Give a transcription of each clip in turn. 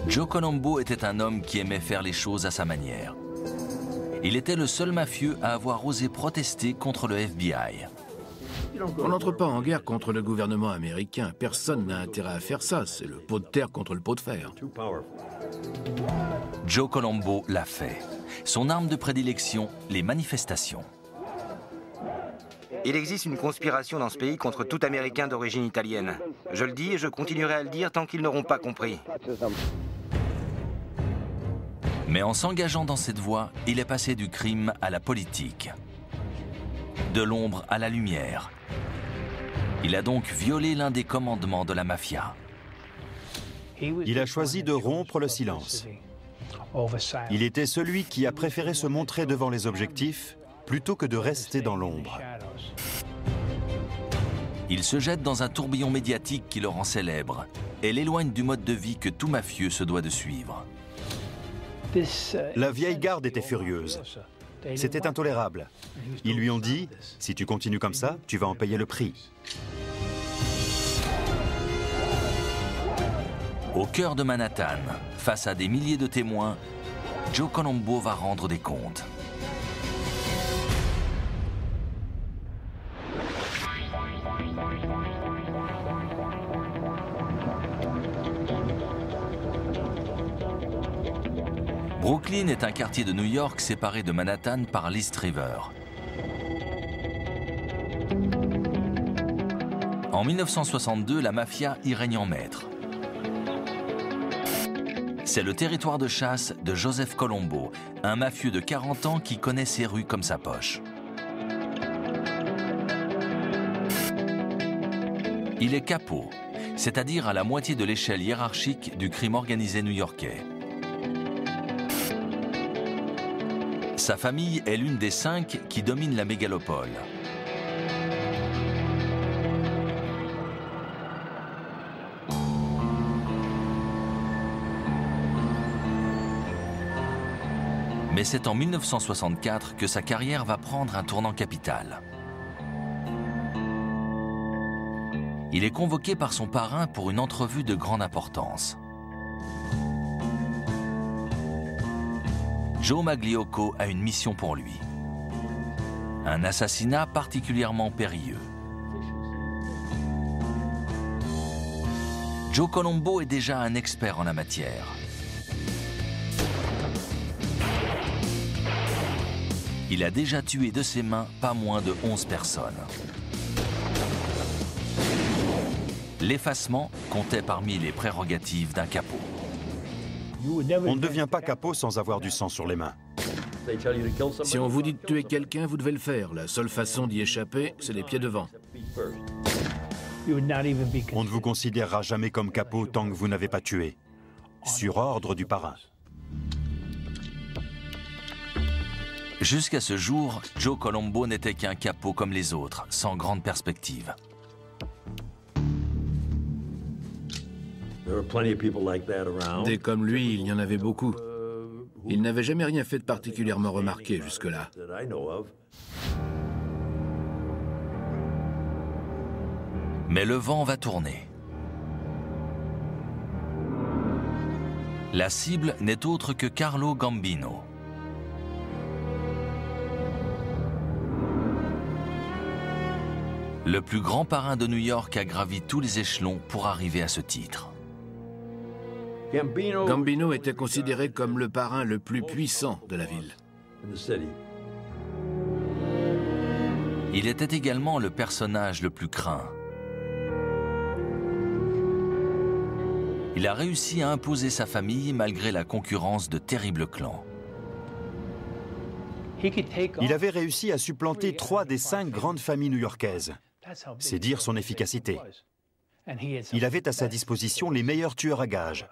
Joe Colombo était un homme qui aimait faire les choses à sa manière. Il était le seul mafieux à avoir osé protester contre le FBI. On n'entre pas en guerre contre le gouvernement américain. Personne n'a intérêt à faire ça. C'est le pot de terre contre le pot de fer. Joe Colombo l'a fait. Son arme de prédilection, les manifestations. Il existe une conspiration dans ce pays contre tout Américain d'origine italienne. Je le dis et je continuerai à le dire tant qu'ils n'auront pas compris. Mais en s'engageant dans cette voie, il est passé du crime à la politique. De l'ombre à la lumière. Il a donc violé l'un des commandements de la mafia. Il a choisi de rompre le silence. Il était celui qui a préféré se montrer devant les objectifs plutôt que de rester dans l'ombre. Il se jette dans un tourbillon médiatique qui le rend célèbre et l'éloigne du mode de vie que tout mafieux se doit de suivre. La vieille garde était furieuse. C'était intolérable. Ils lui ont dit « Si tu continues comme ça, tu vas en payer le prix ». Au cœur de Manhattan, face à des milliers de témoins, Joe Colombo va rendre des comptes. Brooklyn est un quartier de New York séparé de Manhattan par l'East River. En 1962, la mafia y règne en maître. C'est le territoire de chasse de Joseph Colombo, un mafieux de 40 ans qui connaît ses rues comme sa poche. Il est capo, c'est-à-dire à la moitié de l'échelle hiérarchique du crime organisé new-yorkais. Sa famille est l'une des 5 qui dominent la mégalopole. Mais c'est en 1964 que sa carrière va prendre un tournant capital. Il est convoqué par son parrain pour une entrevue de grande importance. Joe Magliocco a une mission pour lui. Un assassinat particulièrement périlleux. Joe Colombo est déjà un expert en la matière. Il a déjà tué de ses mains pas moins de 11 personnes. L'effacement comptait parmi les prérogatives d'un capot. On ne devient pas capot sans avoir du sang sur les mains. Si on vous dit de tuer quelqu'un, vous devez le faire. La seule façon d'y échapper, c'est les pieds devant. On ne vous considérera jamais comme capot tant que vous n'avez pas tué. Sur ordre du parrain. Jusqu'à ce jour, Joe Colombo n'était qu'un capot comme les autres, sans grande perspective. Des comme lui, il y en avait beaucoup. Il n'avait jamais rien fait de particulièrement remarqué jusque-là. Mais le vent va tourner. La cible n'est autre que Carlo Gambino. Le plus grand parrain de New York a gravi tous les échelons pour arriver à ce titre. Gambino était considéré comme le parrain le plus puissant de la ville. Il était également le personnage le plus craint. Il a réussi à imposer sa famille malgré la concurrence de terribles clans. Il avait réussi à supplanter 3 des 5 grandes familles new-yorkaises. C'est dire son efficacité. Il avait à sa disposition les meilleurs tueurs à gages.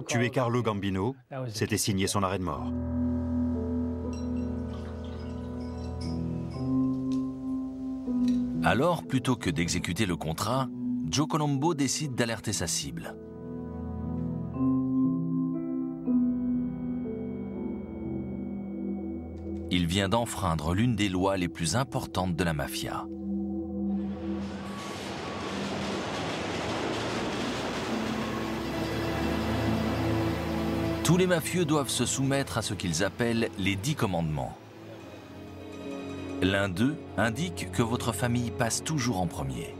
Tuer Carlo Gambino, c'était signer son arrêt de mort. Alors, plutôt que d'exécuter le contrat, Joe Colombo décide d'alerter sa cible. Il vient d'enfreindre l'une des lois les plus importantes de la mafia. Tous les mafieux doivent se soumettre à ce qu'ils appellent les 10 commandements. L'un d'eux indique que votre famille passe toujours en premier.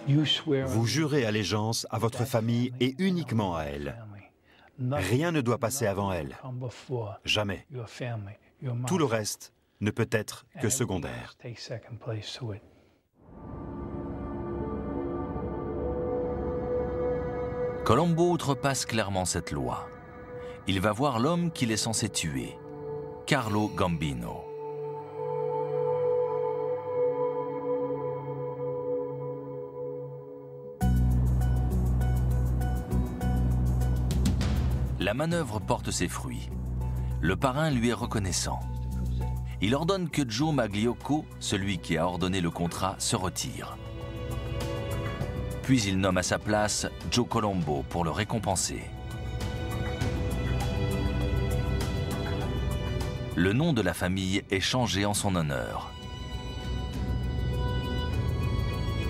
Vous jurez allégeance à votre famille et uniquement à elle. Rien ne doit passer avant elle. Jamais. Tout le reste ne peut être que secondaire. Colombo outrepasse clairement cette loi. Il va voir l'homme qu'il est censé tuer, Carlo Gambino. La manœuvre porte ses fruits. Le parrain lui est reconnaissant. Il ordonne que Joe Magliocco, celui qui a ordonné le contrat, se retire. Puis il nomme à sa place Joe Colombo pour le récompenser. Le nom de la famille est changé en son honneur.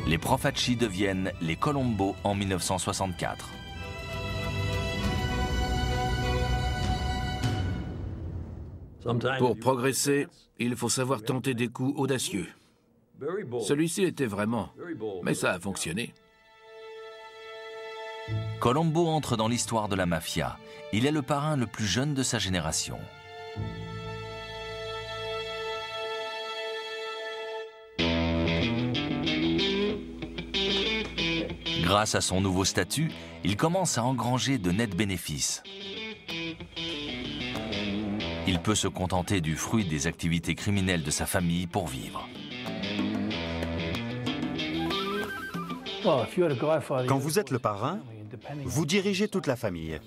Les Profaci deviennent les Colombo en 1964. Pour progresser, il faut savoir tenter des coups audacieux. Celui-ci était vraiment, mais ça a fonctionné. Colombo entre dans l'histoire de la mafia. Il est le parrain le plus jeune de sa génération. Grâce à son nouveau statut, il commence à engranger de nets bénéfices. Il peut se contenter du fruit des activités criminelles de sa famille pour vivre. Quand vous êtes le parrain, vous dirigez toute la famille.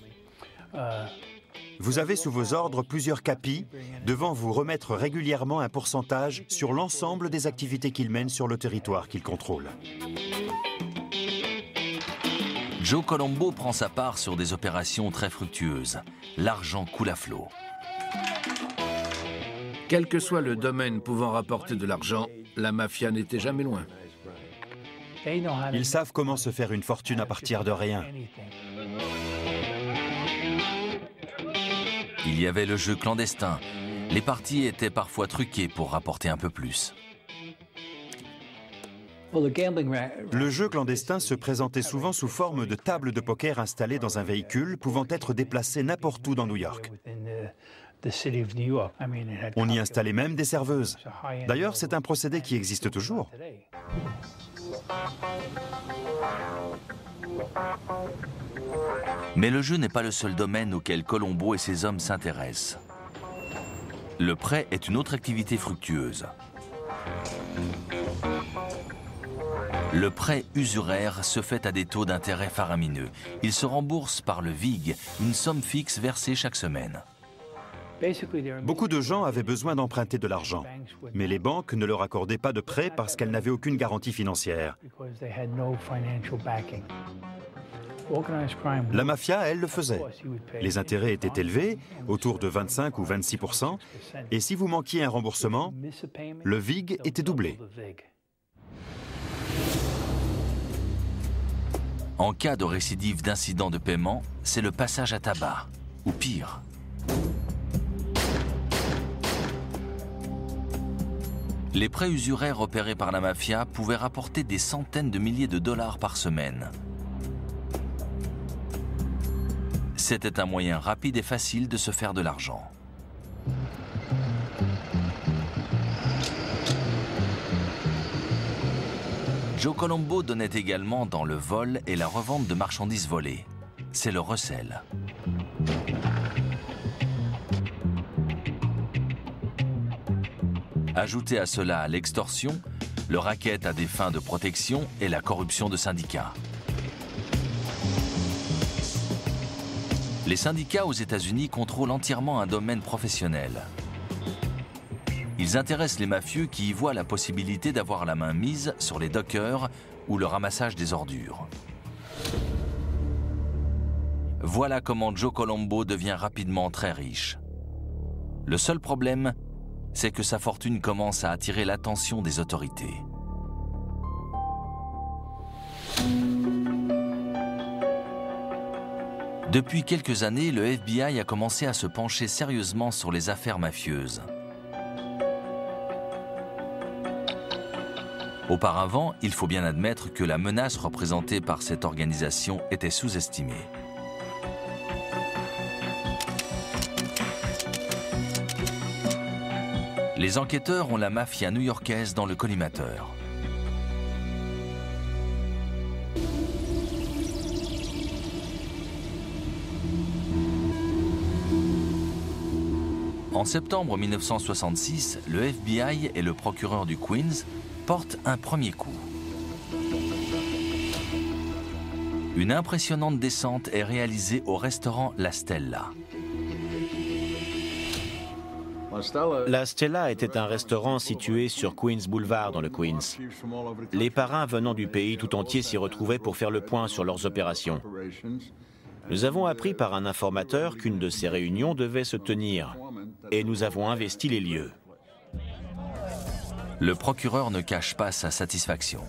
Vous avez sous vos ordres plusieurs capis devant vous remettre régulièrement un pourcentage sur l'ensemble des activités qu'ils mènent sur le territoire qu'ils contrôlent. Joe Colombo prend sa part sur des opérations très fructueuses. L'argent coule à flot. Quel que soit le domaine pouvant rapporter de l'argent, la mafia n'était jamais loin. Ils savent comment se faire une fortune à partir de rien. Il y avait le jeu clandestin. Les parties étaient parfois truquées pour rapporter un peu plus. Le jeu clandestin se présentait souvent sous forme de tables de poker installées dans un véhicule pouvant être déplacé n'importe où dans New York. On y installait même des serveuses. D'ailleurs, c'est un procédé qui existe toujours. Mais le jeu n'est pas le seul domaine auquel Colombo et ses hommes s'intéressent. Le prêt est une autre activité fructueuse. Le prêt usuraire se fait à des taux d'intérêt faramineux. Il se rembourse par le VIG, une somme fixe versée chaque semaine. Beaucoup de gens avaient besoin d'emprunter de l'argent, mais les banques ne leur accordaient pas de prêt parce qu'elles n'avaient aucune garantie financière. La mafia, elle, le faisait. Les intérêts étaient élevés, autour de 25 ou 26%, et si vous manquiez un remboursement, le VIG était doublé. En cas de récidive d'incident de paiement, c'est le passage à tabac, ou pire. Les prêts usuraires opérés par la mafia pouvaient rapporter des centaines de milliers de dollars par semaine. C'était un moyen rapide et facile de se faire de l'argent. Joe Colombo donnait également dans le vol et la revente de marchandises volées. C'est le recel. Ajoutez à cela l'extorsion, le racket à des fins de protection et la corruption de syndicats. Les syndicats aux États-Unis contrôlent entièrement un domaine professionnel. Ils intéressent les mafieux qui y voient la possibilité d'avoir la main mise sur les dockers ou le ramassage des ordures. Voilà comment Joe Colombo devient rapidement très riche. Le seul problème, c'est que sa fortune commence à attirer l'attention des autorités. Depuis quelques années, le FBI a commencé à se pencher sérieusement sur les affaires mafieuses. Auparavant, il faut bien admettre que la menace représentée par cette organisation était sous-estimée. Les enquêteurs ont la mafia new-yorkaise dans le collimateur. En septembre 1966, le FBI et le procureur du Queens portent un premier coup. Une impressionnante descente est réalisée au restaurant La Stella. La Stella était un restaurant situé sur Queens Boulevard dans le Queens. Les parrains venant du pays tout entier s'y retrouvaient pour faire le point sur leurs opérations. Nous avons appris par un informateur qu'une de ces réunions devait se tenir et nous avons investi les lieux. Le procureur ne cache pas sa satisfaction.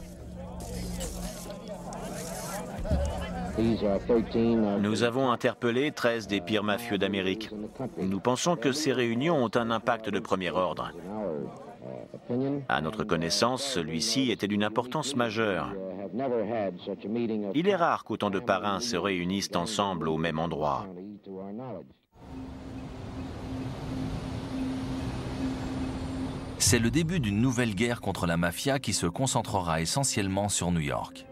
Nous avons interpellé 13 des pires mafieux d'Amérique. Nous pensons que ces réunions ont un impact de premier ordre. À notre connaissance, celui-ci était d'une importance majeure. Il est rare qu'autant de parrains se réunissent ensemble au même endroit. C'est le début d'une nouvelle guerre contre la mafia qui se concentrera essentiellement sur New York.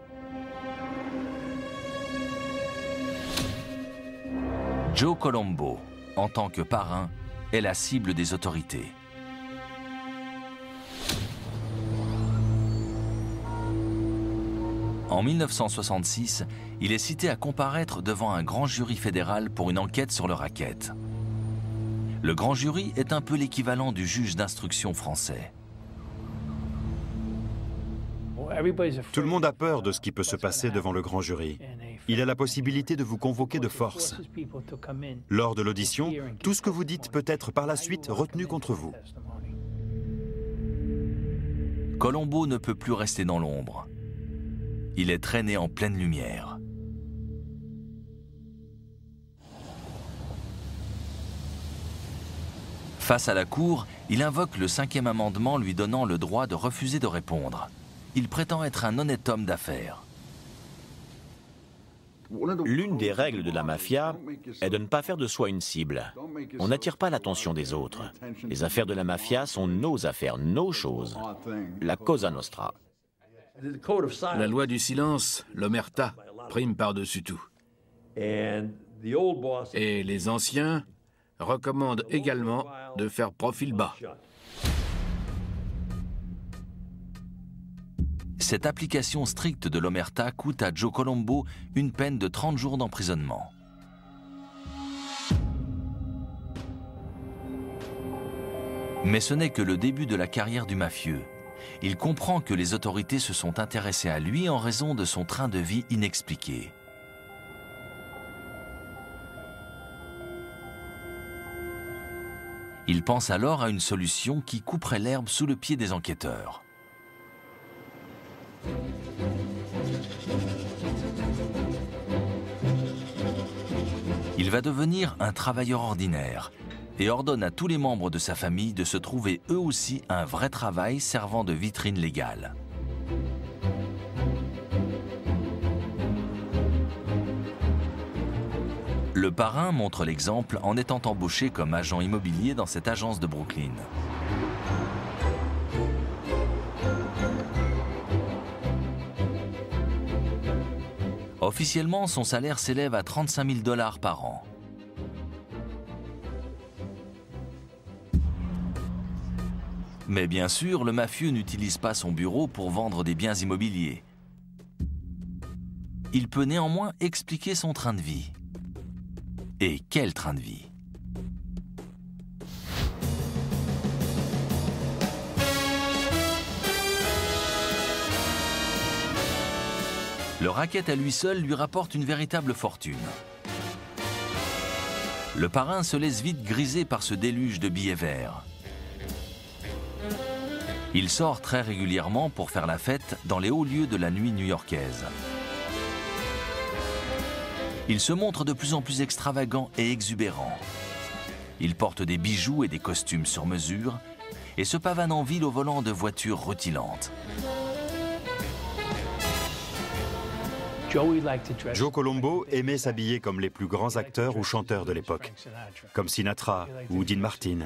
Joe Colombo, en tant que parrain, est la cible des autorités. En 1966, il est cité à comparaître devant un grand jury fédéral pour une enquête sur le racket. Le grand jury est un peu l'équivalent du juge d'instruction français. Tout le monde a peur de ce qui peut se passer devant le grand jury. Il a la possibilité de vous convoquer de force. Lors de l'audition, tout ce que vous dites peut être par la suite retenu contre vous. Colombo ne peut plus rester dans l'ombre. Il est traîné en pleine lumière. Face à la cour, il invoque le 5e amendement lui donnant le droit de refuser de répondre. Il prétend être un honnête homme d'affaires. L'une des règles de la mafia est de ne pas faire de soi une cible. On n'attire pas l'attention des autres. Les affaires de la mafia sont nos affaires, nos choses. La Cosa Nostra. La loi du silence, l'omerta, prime par-dessus tout. Et les anciens recommandent également de faire profil bas. Cette application stricte de l'omerta coûte à Joe Colombo une peine de 30 jours d'emprisonnement. Mais ce n'est que le début de la carrière du mafieux. Il comprend que les autorités se sont intéressées à lui en raison de son train de vie inexpliqué. Il pense alors à une solution qui couperait l'herbe sous le pied des enquêteurs. Il va devenir un travailleur ordinaire et ordonne à tous les membres de sa famille de se trouver eux aussi un vrai travail servant de vitrine légale. Le parrain montre l'exemple en étant embauché comme agent immobilier dans cette agence de Brooklyn. Officiellement, son salaire s'élève à 35 000 $ par an. Mais bien sûr, le mafieux n'utilise pas son bureau pour vendre des biens immobiliers. Il peut néanmoins expliquer son train de vie. Et quel train de vie! Le racket à lui seul lui rapporte une véritable fortune. Le parrain se laisse vite griser par ce déluge de billets verts. Il sort très régulièrement pour faire la fête dans les hauts lieux de la nuit new-yorkaise. Il se montre de plus en plus extravagant et exubérant. Il porte des bijoux et des costumes sur mesure et se pavane en ville au volant de voitures rutilantes. Joe Colombo aimait s'habiller comme les plus grands acteurs ou chanteurs de l'époque, comme Sinatra ou Dean Martin.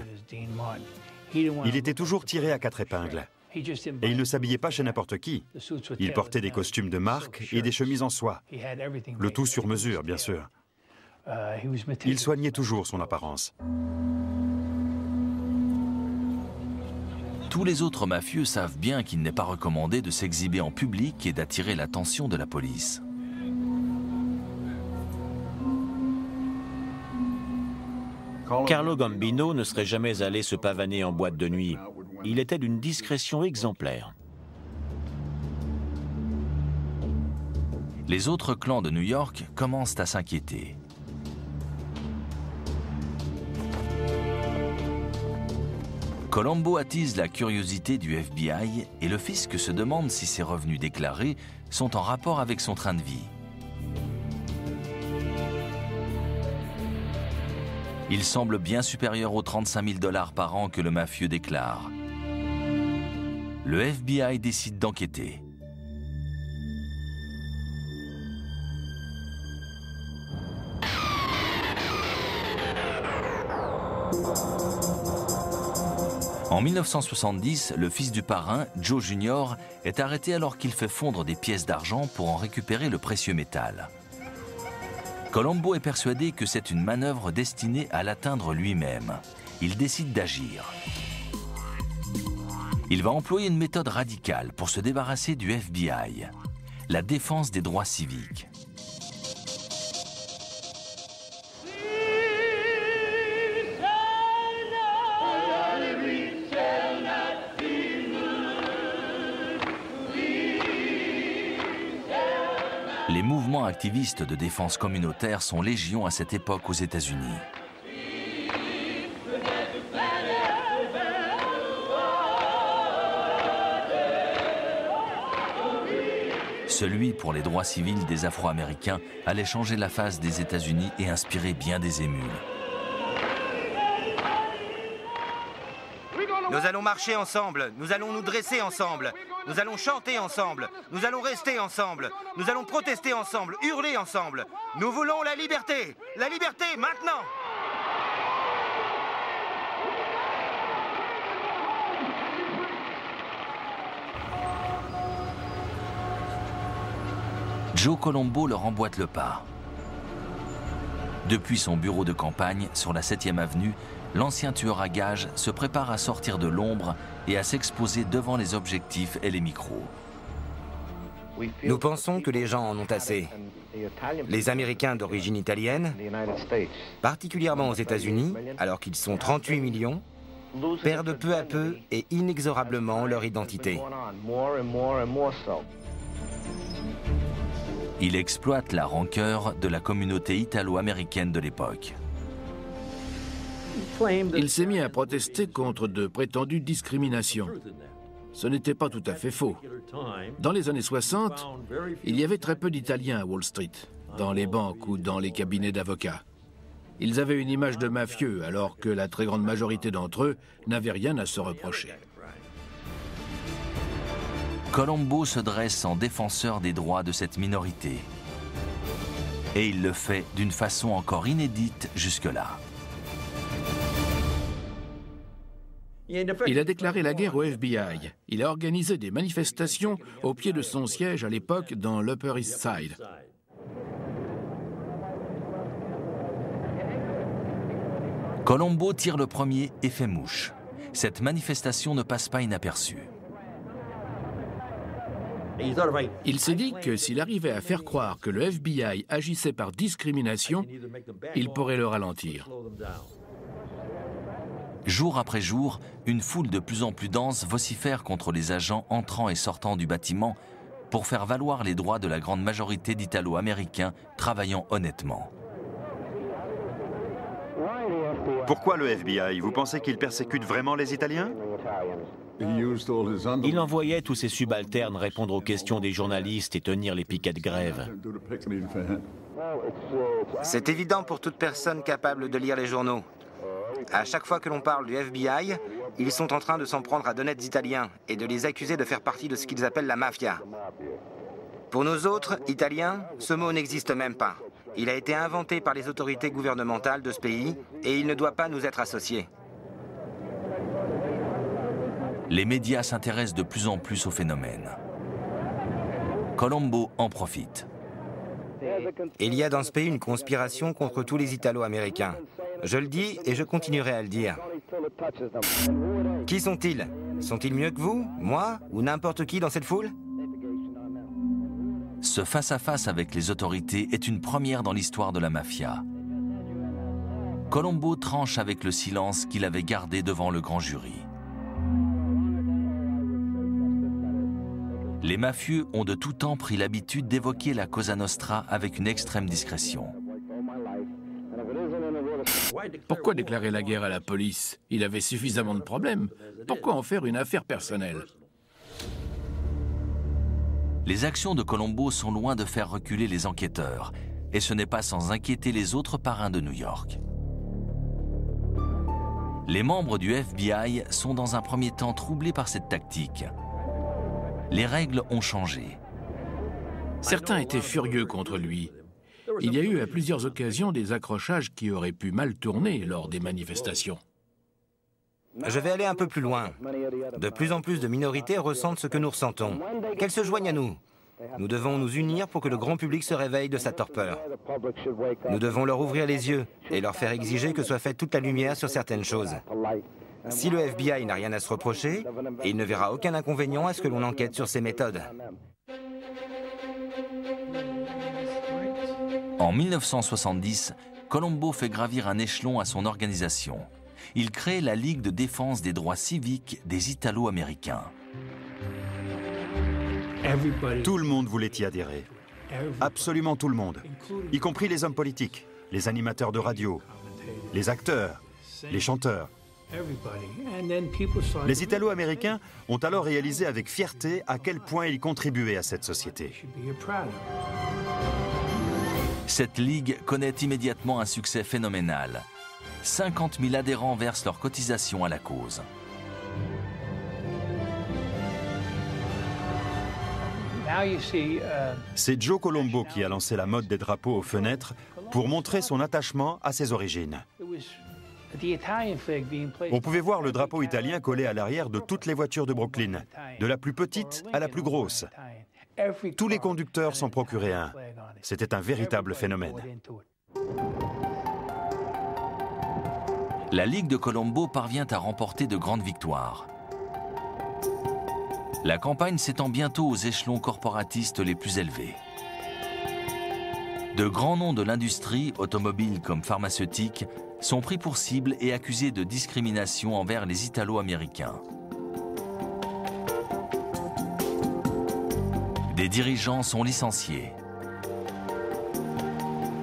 Il était toujours tiré à 4 épingles. Et il ne s'habillait pas chez n'importe qui. Il portait des costumes de marque et des chemises en soie. Le tout sur mesure, bien sûr. Il soignait toujours son apparence. Tous les autres mafieux savent bien qu'il n'est pas recommandé de s'exhiber en public et d'attirer l'attention de la police. Carlo Gambino ne serait jamais allé se pavaner en boîte de nuit. Il était d'une discrétion exemplaire. Les autres clans de New York commencent à s'inquiéter. Colombo attise la curiosité du FBI et le fisc se demande si ses revenus déclarés sont en rapport avec son train de vie. Il semble bien supérieur aux 35 000 $ par an que le mafieux déclare. Le FBI décide d'enquêter. En 1970, le fils du parrain, Joe Jr., est arrêté alors qu'il fait fondre des pièces d'argent pour en récupérer le précieux métal. Colombo est persuadé que c'est une manœuvre destinée à l'atteindre lui-même. Il décide d'agir. Il va employer une méthode radicale pour se débarrasser du FBI, la défense des droits civiques. Les mouvements activistes de défense communautaire sont légion à cette époque aux États-Unis. Celui pour les droits civils des Afro-Américains allait changer la face des États-Unis et inspirer bien des émules. Nous allons marcher ensemble, nous allons nous dresser ensemble, nous allons chanter ensemble, nous allons rester ensemble, nous allons protester ensemble, hurler ensemble. Nous voulons la liberté maintenant! Joe Colombo leur emboîte le pas. Depuis son bureau de campagne sur la 7e avenue, l'ancien tueur à gages se prépare à sortir de l'ombre et à s'exposer devant les objectifs et les micros. Nous pensons que les gens en ont assez. Les Américains d'origine italienne, particulièrement aux États-Unis, alors qu'ils sont 38 millions, perdent peu à peu et inexorablement leur identité. Il exploite la rancœur de la communauté italo-américaine de l'époque. Il s'est mis à protester contre de prétendues discriminations. Ce n'était pas tout à fait faux. Dans les années 60, il y avait très peu d'Italiens à Wall Street, dans les banques ou dans les cabinets d'avocats. Ils avaient une image de mafieux, alors que la très grande majorité d'entre eux n'avaient rien à se reprocher. Colombo se dresse en défenseur des droits de cette minorité. Et il le fait d'une façon encore inédite jusque-là. Il a déclaré la guerre au FBI. Il a organisé des manifestations au pied de son siège à l'époque dans l'Upper East Side. Colombo tire le premier et fait mouche. Cette manifestation ne passe pas inaperçue. Il s'est dit que s'il arrivait à faire croire que le FBI agissait par discrimination, il pourrait le ralentir. Jour après jour, une foule de plus en plus dense vocifère contre les agents entrant et sortant du bâtiment pour faire valoir les droits de la grande majorité d'Italo-Américains travaillant honnêtement. Pourquoi le FBI? Vous pensez qu'il persécute vraiment les Italiens? Il envoyait tous ses subalternes répondre aux questions des journalistes et tenir les piquets de grève. C'est évident pour toute personne capable de lire les journaux. À chaque fois que l'on parle du FBI, ils sont en train de s'en prendre à d'honnêtes Italiens et de les accuser de faire partie de ce qu'ils appellent la mafia. Pour nous autres, Italiens, ce mot n'existe même pas. Il a été inventé par les autorités gouvernementales de ce pays et il ne doit pas nous être associé. Les médias s'intéressent de plus en plus au phénomène. Colombo en profite. Il y a dans ce pays une conspiration contre tous les Italo-Américains. Je le dis et je continuerai à le dire. Qui sont-ils? Sont-ils mieux que vous, moi ou n'importe qui dans cette foule? Ce face-à-face avec les autorités est une première dans l'histoire de la mafia. Colombo tranche avec le silence qu'il avait gardé devant le grand jury. Les mafieux ont de tout temps pris l'habitude d'évoquer la Cosa Nostra avec une extrême discrétion. Pourquoi déclarer la guerre à la police? Il avait suffisamment de problèmes. Pourquoi en faire une affaire personnelle? Les actions de Colombo sont loin de faire reculer les enquêteurs, et ce n'est pas sans inquiéter les autres parrains de New York. Les membres du FBI sont dans un premier temps troublés par cette tactique. Les règles ont changé. Certains étaient furieux contre lui. Il y a eu à plusieurs occasions des accrochages qui auraient pu mal tourner lors des manifestations. Je vais aller un peu plus loin. De plus en plus de minorités ressentent ce que nous ressentons. Qu'elles se joignent à nous. Nous devons nous unir pour que le grand public se réveille de sa torpeur. Nous devons leur ouvrir les yeux et leur faire exiger que soit faite toute la lumière sur certaines choses. Si le FBI n'a rien à se reprocher, il ne verra aucun inconvénient à ce que l'on enquête sur ses méthodes. En 1970, Colombo fait gravir un échelon à son organisation. Il crée la Ligue de défense des droits civiques des Italo-Américains. Tout le monde voulait y adhérer. Absolument tout le monde. Y compris les hommes politiques, les animateurs de radio, les acteurs, les chanteurs. Les Italo-Américains ont alors réalisé avec fierté à quel point ils contribuaient à cette société. Cette ligue connaît immédiatement un succès phénoménal. 50 000 adhérents versent leur cotisation à la cause. C'est Joe Colombo qui a lancé la mode des drapeaux aux fenêtres pour montrer son attachement à ses origines. On pouvait voir le drapeau italien collé à l'arrière de toutes les voitures de Brooklyn, de la plus petite à la plus grosse. Tous les conducteurs s'en procuraient un. C'était un véritable phénomène. La Ligue de Colombo parvient à remporter de grandes victoires. La campagne s'étend bientôt aux échelons corporatistes les plus élevés. De grands noms de l'industrie, automobile comme pharmaceutique, sont pris pour cible et accusés de discrimination envers les Italo-Américains. Des dirigeants sont licenciés.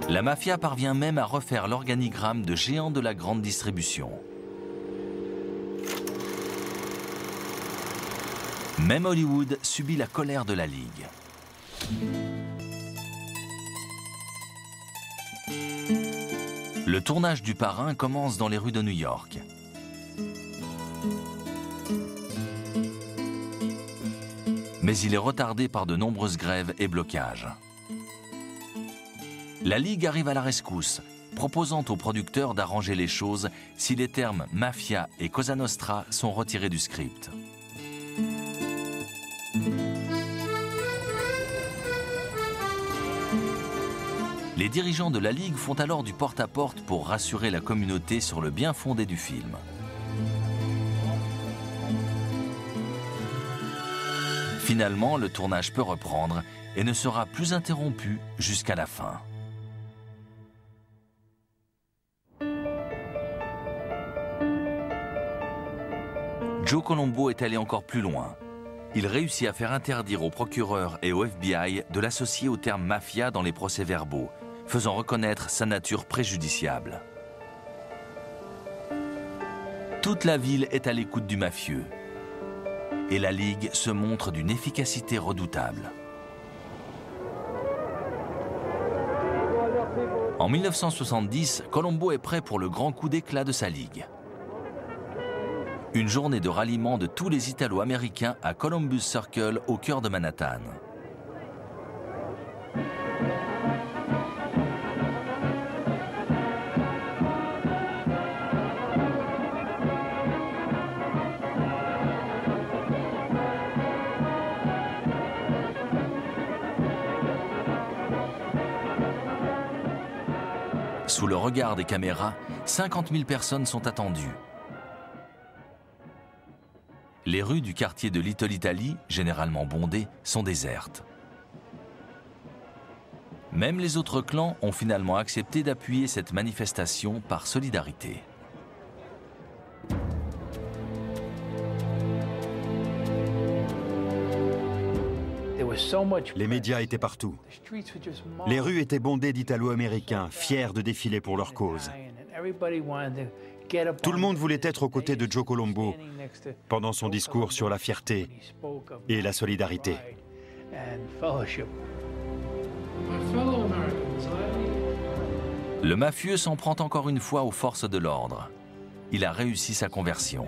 La mafia parvient même à refaire l'organigramme de géants de la grande distribution. Même Hollywood subit la colère de la Ligue. Le tournage du Parrain commence dans les rues de New York. Mais il est retardé par de nombreuses grèves et blocages. La Ligue arrive à la rescousse, proposant aux producteurs d'arranger les choses si les termes « mafia » et « Cosa Nostra » sont retirés du script. Les dirigeants de la Ligue font alors du porte-à-porte pour rassurer la communauté sur le bien fondé du film. Finalement, le tournage peut reprendre et ne sera plus interrompu jusqu'à la fin. Joe Colombo est allé encore plus loin. Il réussit à faire interdire au procureur et au FBI de l'associer au terme mafia dans les procès-verbaux, faisant reconnaître sa nature préjudiciable. Toute la ville est à l'écoute du mafieux. et la Ligue se montre d'une efficacité redoutable. En 1970, Colombo est prêt pour le grand coup d'éclat de sa Ligue. Une journée de ralliement de tous les Italo-Américains à Columbus Circle, au cœur de Manhattan. Sous le regard des caméras, 50 000 personnes sont attendues. Les rues du quartier de Little Italy, généralement bondées, sont désertes. Même les autres clans ont finalement accepté d'appuyer cette manifestation par solidarité. Les médias étaient partout. Les rues étaient bondées d'Italo-Américains, fiers de défiler pour leur cause. Tout le monde voulait être aux côtés de Joe Colombo pendant son discours sur la fierté et la solidarité. Le mafieux s'en prend encore une fois aux forces de l'ordre. Il a réussi sa conversion.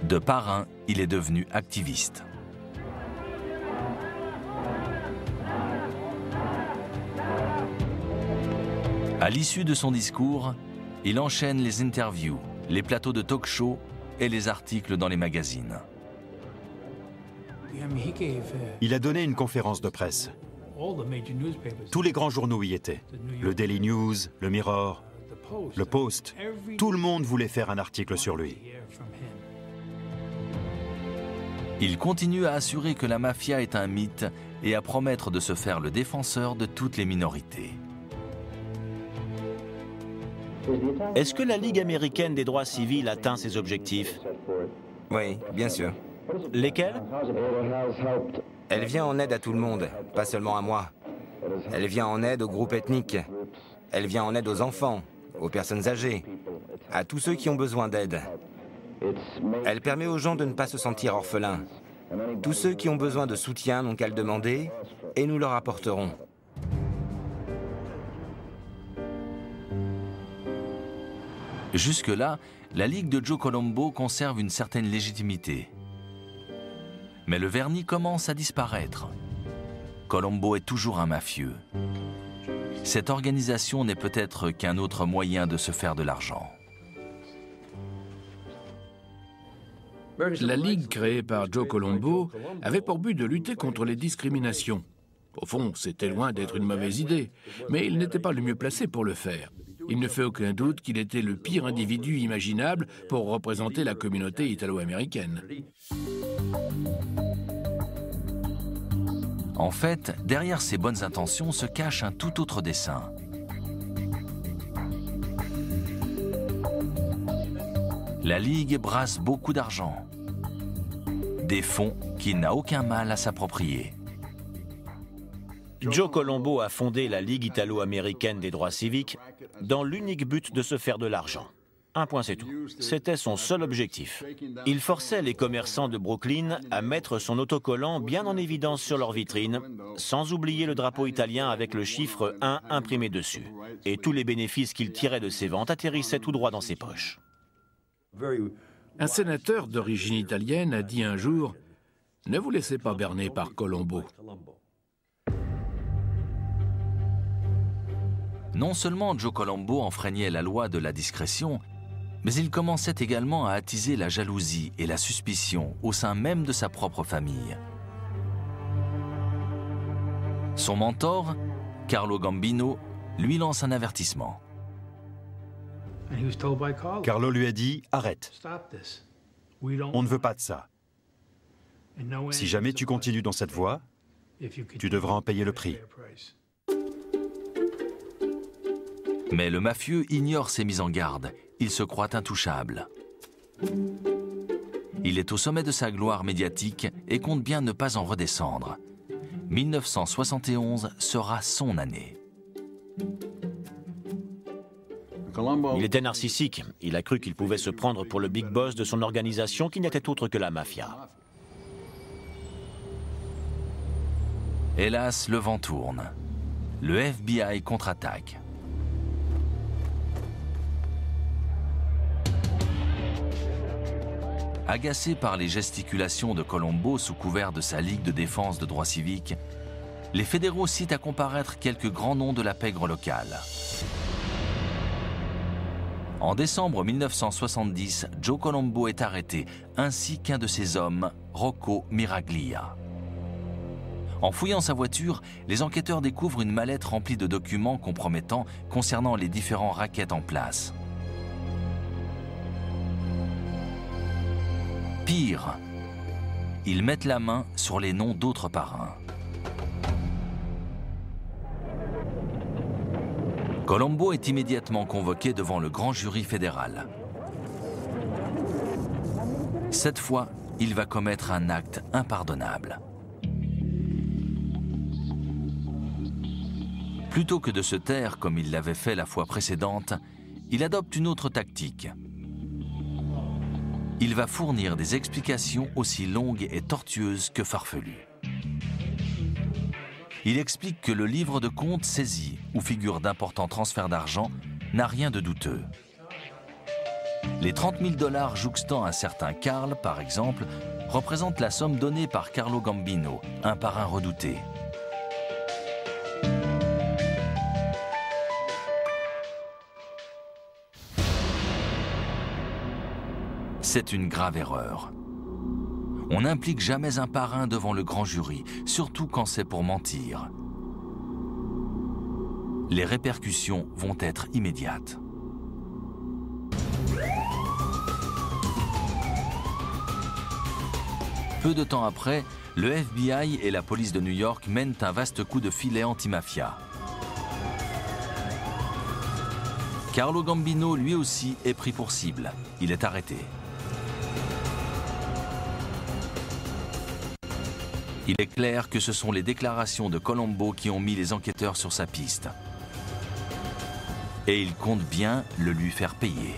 De parrain, il est devenu activiste. À l'issue de son discours, il enchaîne les interviews, les plateaux de talk-show et les articles dans les magazines. Il a donné une conférence de presse. Tous les grands journaux y étaient. Le Daily News, le Mirror, le Post. Tout le monde voulait faire un article sur lui. Il continue à assurer que la mafia est un mythe et à promettre de se faire le défenseur de toutes les minorités. Est-ce que la Ligue américaine des droits civils atteint ses objectifs? Oui, bien sûr. Lesquels? Elle vient en aide à tout le monde, pas seulement à moi. Elle vient en aide aux groupes ethniques. Elle vient en aide aux enfants, aux personnes âgées, à tous ceux qui ont besoin d'aide. Elle permet aux gens de ne pas se sentir orphelins. Tous ceux qui ont besoin de soutien n'ont qu'à le demander et nous leur apporterons. Jusque-là, la Ligue de Joe Colombo conserve une certaine légitimité. Mais le vernis commence à disparaître. Colombo est toujours un mafieux. Cette organisation n'est peut-être qu'un autre moyen de se faire de l'argent. La Ligue créée par Joe Colombo avait pour but de lutter contre les discriminations. Au fond, c'était loin d'être une mauvaise idée, mais il n'était pas le mieux placé pour le faire. Il ne fait aucun doute qu'il était le pire individu imaginable pour représenter la communauté italo-américaine. En fait, derrière ces bonnes intentions se cache un tout autre dessein. La Ligue brasse beaucoup d'argent. Des fonds qu'il n'a aucun mal à s'approprier. Joe Colombo a fondé la Ligue italo-américaine des droits civiques dans l'unique but de se faire de l'argent. Un point, c'est tout. C'était son seul objectif. Il forçait les commerçants de Brooklyn à mettre son autocollant bien en évidence sur leur vitrine, sans oublier le drapeau italien avec le chiffre 1 imprimé dessus. Et tous les bénéfices qu'il tirait de ses ventes atterrissaient tout droit dans ses poches. Un sénateur d'origine italienne a dit un jour « Ne vous laissez pas berner par Colombo ». Non seulement Joe Colombo enfreignait la loi de la discrétion, mais il commençait également à attiser la jalousie et la suspicion au sein même de sa propre famille. Son mentor, Carlo Gambino, lui lance un avertissement. Carlo lui a dit « Arrête, on ne veut pas de ça. Si jamais tu continues dans cette voie, tu devras en payer le prix. » Mais le mafieux ignore ces mises en garde. Il se croit intouchable. Il est au sommet de sa gloire médiatique et compte bien ne pas en redescendre. 1971 sera son année. Il était narcissique. Il a cru qu'il pouvait se prendre pour le big boss de son organisation qui n'était autre que la mafia. Hélas, le vent tourne. Le FBI contre-attaque. Agacé par les gesticulations de Colombo sous couvert de sa Ligue de défense de droits civiques, les fédéraux citent à comparaître quelques grands noms de la pègre locale. En décembre 1970, Joe Colombo est arrêté, ainsi qu'un de ses hommes, Rocco Miraglia. En fouillant sa voiture, les enquêteurs découvrent une mallette remplie de documents compromettants concernant les différents rackets en place. Pire, ils mettent la main sur les noms d'autres parrains. Colombo est immédiatement convoqué devant le grand jury fédéral. Cette fois, il va commettre un acte impardonnable. Plutôt que de se taire comme il l'avait fait la fois précédente, il adopte une autre tactique. Il va fournir des explications aussi longues et tortueuses que farfelues. Il explique que le livre de compte saisi, où figurent d'importants transferts d'argent, n'a rien de douteux. Les 30 000 $ jouxtant un certain Carl, par exemple, représentent la somme donnée par Carlo Gambino, un parrain redouté. C'est une grave erreur. On n'implique jamais un parrain devant le grand jury, surtout quand c'est pour mentir. Les répercussions vont être immédiates. Peu de temps après, le FBI et la police de New York mènent un vaste coup de filet anti-mafia. Carlo Gambino, lui aussi, est pris pour cible. Il est arrêté. Il est clair que ce sont les déclarations de Colombo qui ont mis les enquêteurs sur sa piste. Et il compte bien le lui faire payer.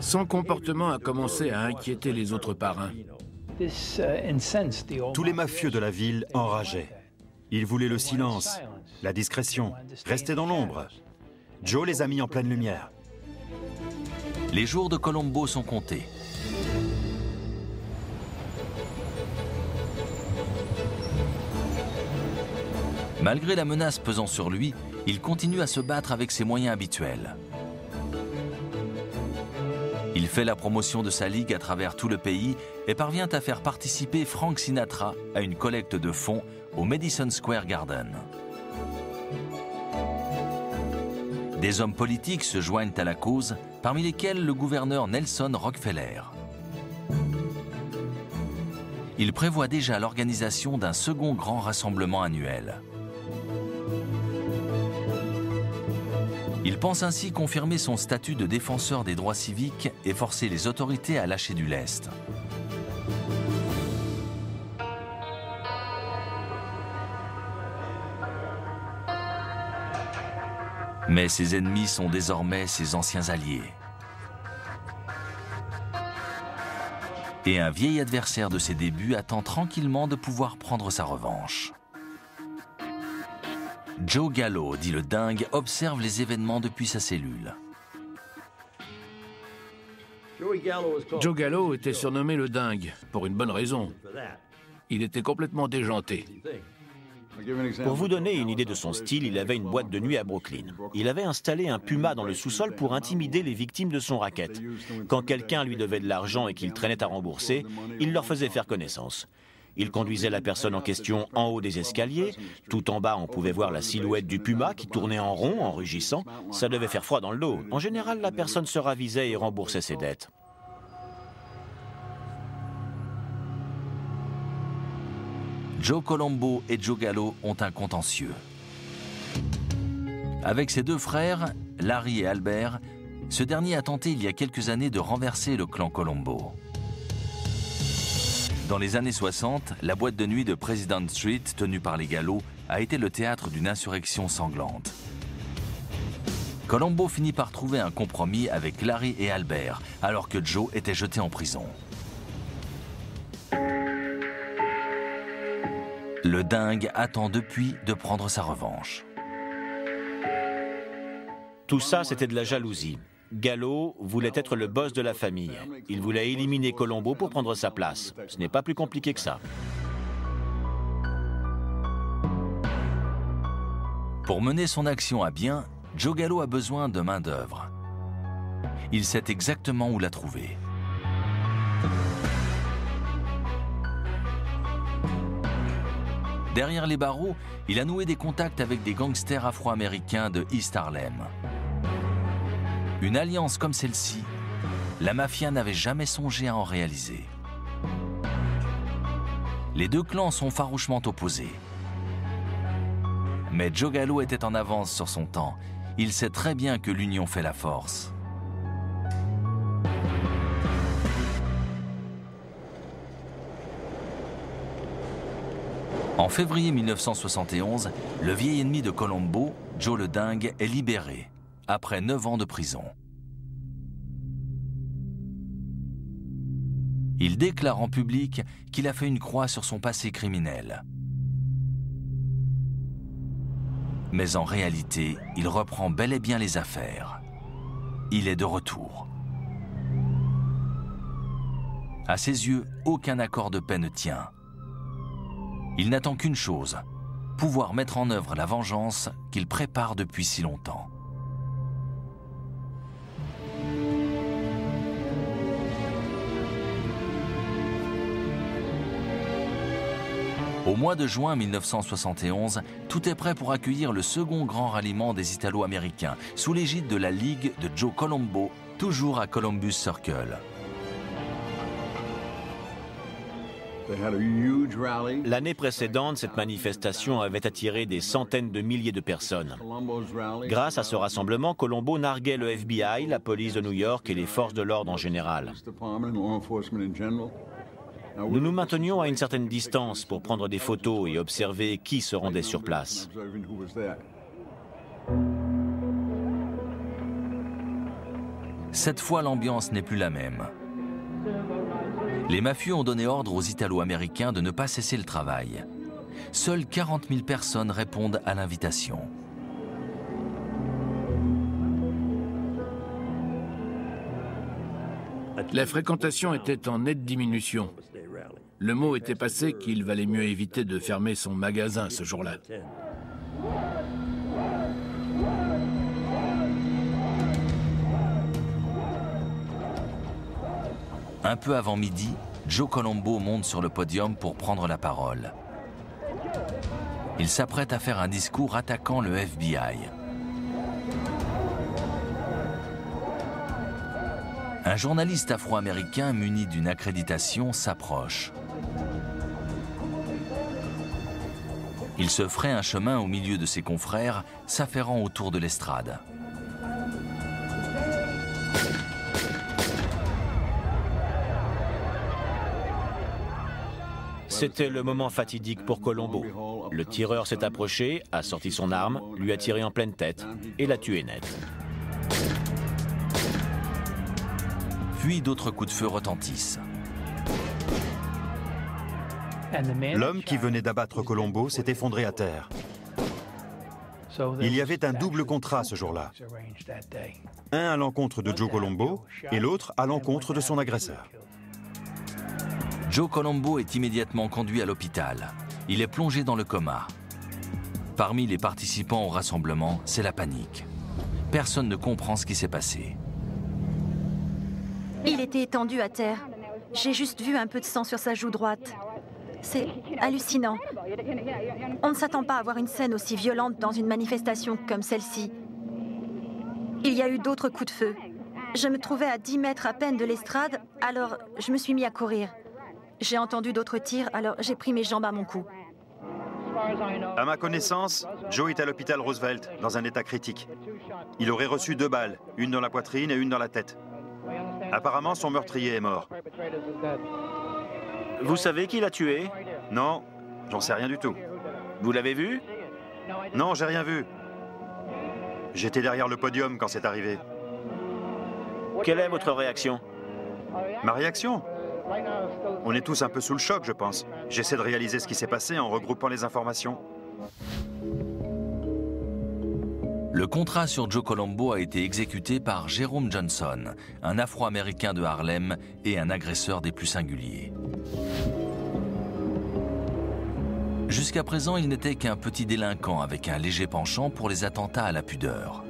Son comportement a commencé à inquiéter les autres parrains. Tous les mafieux de la ville enrageaient. Ils voulaient le silence, la discrétion, rester dans l'ombre. Joe les a mis en pleine lumière. Les jours de Colombo sont comptés. Malgré la menace pesant sur lui, il continue à se battre avec ses moyens habituels. Il fait la promotion de sa ligue à travers tout le pays et parvient à faire participer Frank Sinatra à une collecte de fonds au Madison Square Garden. Des hommes politiques se joignent à la cause, parmi lesquels le gouverneur Nelson Rockefeller. Il prévoit déjà l'organisation d'un second grand rassemblement annuel. Il pense ainsi confirmer son statut de défenseur des droits civiques et forcer les autorités à lâcher du lest. Mais ses ennemis sont désormais ses anciens alliés. Et un vieil adversaire de ses débuts attend tranquillement de pouvoir prendre sa revanche. Joe Gallo, dit le dingue, observe les événements depuis sa cellule. Joe Gallo était surnommé le dingue, pour une bonne raison. Il était complètement déjanté. Pour vous donner une idée de son style, il avait une boîte de nuit à Brooklyn. Il avait installé un puma dans le sous-sol pour intimider les victimes de son racket. Quand quelqu'un lui devait de l'argent et qu'il traînait à rembourser, il leur faisait faire connaissance. Il conduisait la personne en question en haut des escaliers. Tout en bas, on pouvait voir la silhouette du puma qui tournait en rond en rugissant. Ça devait faire froid dans le dos. En général, la personne se ravisait et remboursait ses dettes. Joe Colombo et Joe Gallo ont un contentieux. Avec ses deux frères, Larry et Albert, ce dernier a tenté il y a quelques années de renverser le clan Colombo. Dans les années 60, la boîte de nuit de President Street, tenue par les Gallo, a été le théâtre d'une insurrection sanglante. Colombo finit par trouver un compromis avec Larry et Albert, alors que Joe était jeté en prison. Le dingue attend depuis de prendre sa revanche. Tout ça, c'était de la jalousie. Gallo voulait être le boss de la famille. Il voulait éliminer Colombo pour prendre sa place. Ce n'est pas plus compliqué que ça. Pour mener son action à bien, Joe Gallo a besoin de main-d'œuvre. Il sait exactement où la trouver. Derrière les barreaux, il a noué des contacts avec des gangsters afro-américains de East Harlem. Une alliance comme celle-ci, la mafia n'avait jamais songé à en réaliser. Les deux clans sont farouchement opposés. Mais Joe Gallo était en avance sur son temps. Il sait très bien que l'union fait la force. En février 1971, le vieil ennemi de Colombo, Joe le Dingue, est libéré, après 9 ans de prison. Il déclare en public qu'il a fait une croix sur son passé criminel. Mais en réalité, il reprend bel et bien les affaires. Il est de retour. À ses yeux, aucun accord de paix ne tient. Il n'attend qu'une chose, pouvoir mettre en œuvre la vengeance qu'il prépare depuis si longtemps. Au mois de juin 1971, tout est prêt pour accueillir le second grand ralliement des Italo-Américains, sous l'égide de la Ligue de Joe Colombo, toujours à Columbus Circle. L'année précédente, cette manifestation avait attiré des centaines de milliers de personnes. Grâce à ce rassemblement, Colombo narguait le FBI, la police de New York et les forces de l'ordre en général. Nous nous maintenions à une certaine distance pour prendre des photos et observer qui se rendait sur place. Cette fois, l'ambiance n'est plus la même. Les mafieux ont donné ordre aux Italo-Américains de ne pas cesser le travail. Seules 40 000 personnes répondent à l'invitation. La fréquentation était en nette diminution. Le mot était passé qu'il valait mieux éviter de fermer son magasin ce jour-là. Un peu avant midi, Joe Colombo monte sur le podium pour prendre la parole. Il s'apprête à faire un discours attaquant le FBI. Un journaliste afro-américain muni d'une accréditation s'approche. Il se fraye un chemin au milieu de ses confrères, s'affairant autour de l'estrade. C'était le moment fatidique pour Colombo. Le tireur s'est approché, a sorti son arme, lui a tiré en pleine tête et l'a tué net. Puis d'autres coups de feu retentissent. L'homme qui venait d'abattre Colombo s'est effondré à terre. Il y avait un double contrat ce jour-là. Un à l'encontre de Joe Colombo et l'autre à l'encontre de son agresseur. Joe Colombo est immédiatement conduit à l'hôpital. Il est plongé dans le coma. Parmi les participants au rassemblement, c'est la panique. Personne ne comprend ce qui s'est passé. Il était étendu à terre. J'ai juste vu un peu de sang sur sa joue droite. C'est hallucinant. On ne s'attend pas à voir une scène aussi violente dans une manifestation comme celle-ci. Il y a eu d'autres coups de feu. Je me trouvais à 10 mètres à peine de l'estrade, alors je me suis mis à courir. J'ai entendu d'autres tirs, alors j'ai pris mes jambes à mon cou. À ma connaissance, Joe est à l'hôpital Roosevelt, dans un état critique. Il aurait reçu 2 balles, une dans la poitrine et une dans la tête. Apparemment, son meurtrier est mort. Vous savez qui l'a tué? Non, j'en sais rien du tout. Vous l'avez vu? Non, j'ai rien vu. J'étais derrière le podium quand c'est arrivé. Quelle est votre réaction? Ma réaction? On est tous un peu sous le choc, je pense. J'essaie de réaliser ce qui s'est passé en regroupant les informations. Le contrat sur Joe Colombo a été exécuté par Jerome Johnson, un Afro-Américain de Harlem et un agresseur des plus singuliers. Jusqu'à présent, il n'était qu'un petit délinquant avec un léger penchant pour les attentats à la pudeur.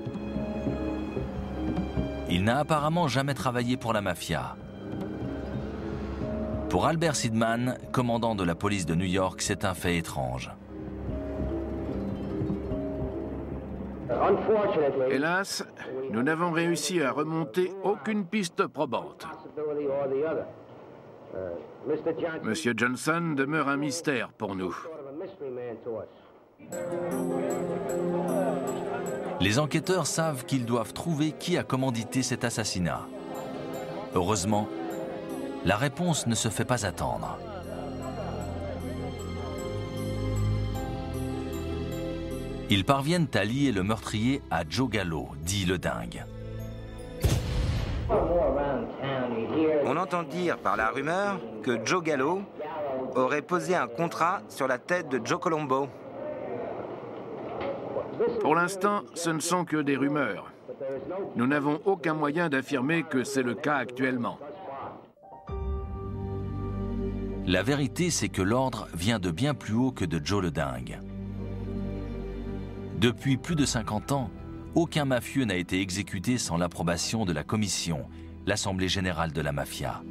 Il n'a apparemment jamais travaillé pour la mafia. Pour Albert Sidman, commandant de la police de New York, c'est un fait étrange. Hélas, nous n'avons réussi à remonter aucune piste probante. Monsieur Johnson demeure un mystère pour nous. Les enquêteurs savent qu'ils doivent trouver qui a commandité cet assassinat. Heureusement, la réponse ne se fait pas attendre. Ils parviennent à lier le meurtrier à Joe Gallo, dit le dingue. On entend dire par la rumeur que Joe Gallo aurait posé un contrat sur la tête de Joe Colombo. Pour l'instant, ce ne sont que des rumeurs. Nous n'avons aucun moyen d'affirmer que c'est le cas actuellement. La vérité, c'est que l'ordre vient de bien plus haut que de Joe le dingue. Depuis plus de 50 ans, aucun mafieux n'a été exécuté sans l'approbation de la commission, l'Assemblée générale de la mafia.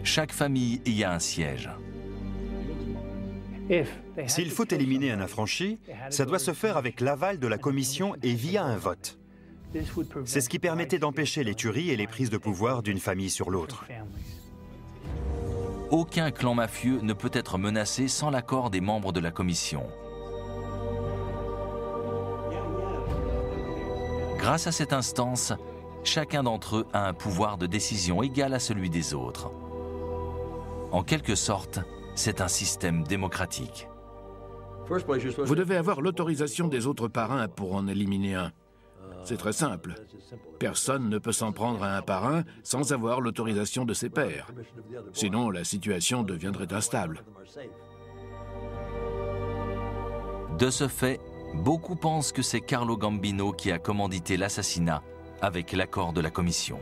Chaque famille y a un siège. S'il faut éliminer un affranchi, ça doit se faire avec l'aval de la commission et via un vote. C'est ce qui permettait d'empêcher les tueries et les prises de pouvoir d'une famille sur l'autre. Aucun clan mafieux ne peut être menacé sans l'accord des membres de la commission. Grâce à cette instance, chacun d'entre eux a un pouvoir de décision égal à celui des autres. En quelque sorte, c'est un système démocratique. Vous devez avoir l'autorisation des autres parrains pour en éliminer un. C'est très simple. Personne ne peut s'en prendre à un parrain sans avoir l'autorisation de ses pairs. Sinon, la situation deviendrait instable. De ce fait, beaucoup pensent que c'est Carlo Gambino qui a commandité l'assassinat avec l'accord de la commission.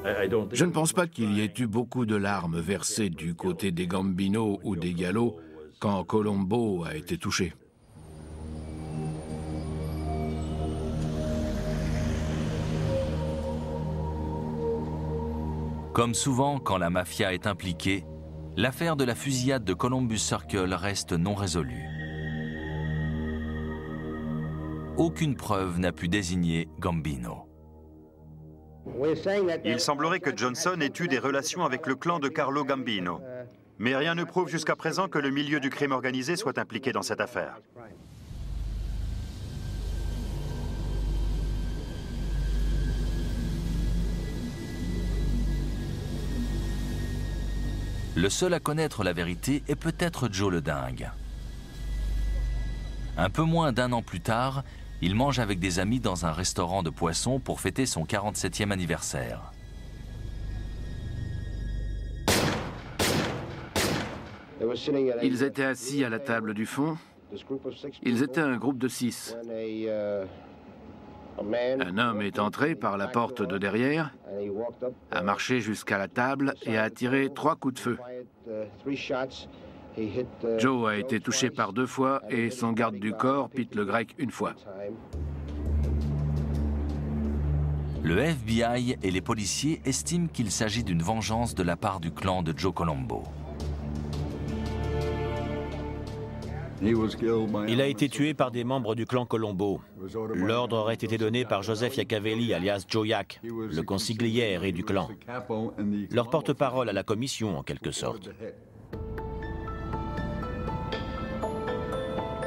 Je ne pense pas qu'il y ait eu beaucoup de larmes versées du côté des Gambino ou des Gallo quand Colombo a été touché. Comme souvent quand la mafia est impliquée, l'affaire de la fusillade de Columbus Circle reste non résolue. Aucune preuve n'a pu désigner Gambino. Il semblerait que Johnson ait eu des relations avec le clan de Carlo Gambino. Mais rien ne prouve jusqu'à présent que le milieu du crime organisé soit impliqué dans cette affaire. Le seul à connaître la vérité est peut-être Joe le dingue. Un peu moins d'un an plus tard, il mange avec des amis dans un restaurant de poissons pour fêter son 47e anniversaire. Ils étaient assis à la table du fond. Ils étaient un groupe de 6. Un homme est entré par la porte de derrière, a marché jusqu'à la table et a tiré 3 coups de feu. Joe a été touché par 2 fois et son garde du corps, Pete le Grec, 1 fois. Le FBI et les policiers estiment qu'il s'agit d'une vengeance de la part du clan de Joe Colombo. Il a été tué par des membres du clan Colombo. L'ordre aurait été donné par Joseph Iacavelli, alias Joe Yac, le consigliere et du clan. Leur porte-parole à la commission, en quelque sorte.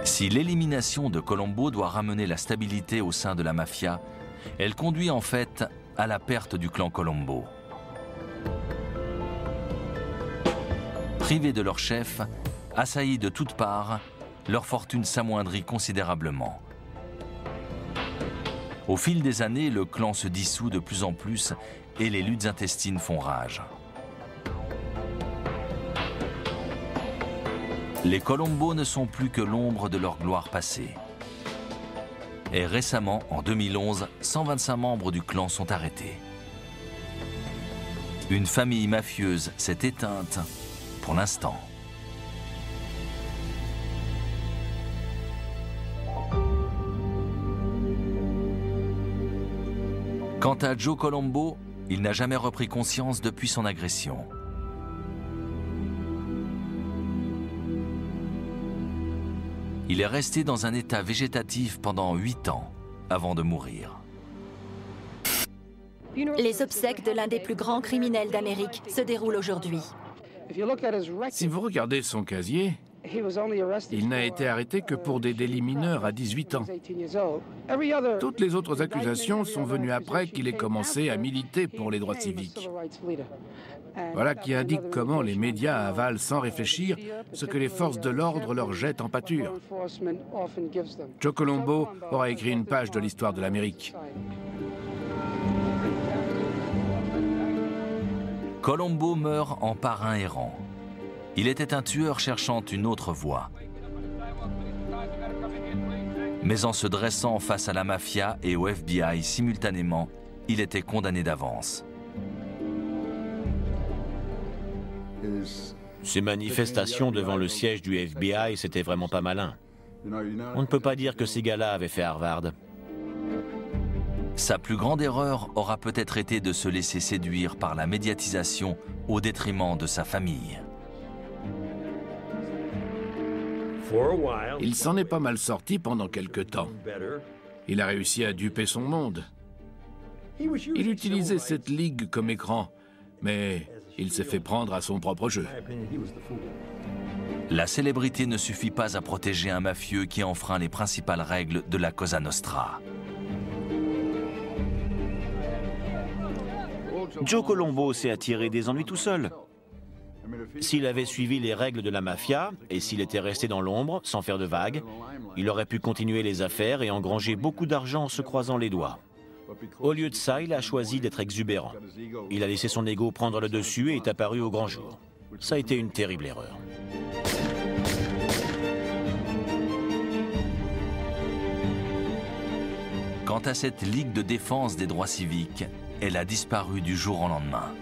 Si l'élimination de Colombo doit ramener la stabilité au sein de la mafia, elle conduit en fait à la perte du clan Colombo. Privés de leur chef, assaillis de toutes parts, leur fortune s'amoindrit considérablement. Au fil des années, le clan se dissout de plus en plus et les luttes intestines font rage. Les Colombo ne sont plus que l'ombre de leur gloire passée. Et récemment, en 2011, 125 membres du clan sont arrêtés. Une famille mafieuse s'est éteinte pour l'instant. Quant à Joe Colombo, il n'a jamais repris conscience depuis son agression. Il est resté dans un état végétatif pendant 8 ans avant de mourir. Les obsèques de l'un des plus grands criminels d'Amérique se déroulent aujourd'hui. Si vous regardez son casier, il n'a été arrêté que pour des délits mineurs à 18 ans. Toutes les autres accusations sont venues après qu'il ait commencé à militer pour les droits civiques. Voilà qui indique comment les médias avalent sans réfléchir ce que les forces de l'ordre leur jettent en pâture. Joe Colombo aura écrit une page de l'histoire de l'Amérique. Colombo meurt en parrain errant. Il était un tueur cherchant une autre voie. Mais en se dressant face à la mafia et au FBI simultanément, il était condamné d'avance. Ces manifestations devant le siège du FBI, c'était vraiment pas malin. On ne peut pas dire que ces gars-là avaient fait Harvard. Sa plus grande erreur aura peut-être été de se laisser séduire par la médiatisation au détriment de sa famille. Il s'en est pas mal sorti pendant quelque temps. Il a réussi à duper son monde. Il utilisait cette ligue comme écran, mais il s'est fait prendre à son propre jeu. La célébrité ne suffit pas à protéger un mafieux qui enfreint les principales règles de la Cosa Nostra. Joe Colombo s'est attiré des ennuis tout seul. S'il avait suivi les règles de la mafia et s'il était resté dans l'ombre, sans faire de vagues, il aurait pu continuer les affaires et engranger beaucoup d'argent en se croisant les doigts. Au lieu de ça, il a choisi d'être exubérant. Il a laissé son ego prendre le dessus et est apparu au grand jour. Ça a été une terrible erreur. Quant à cette Ligue de défense des droits civiques, elle a disparu du jour au lendemain.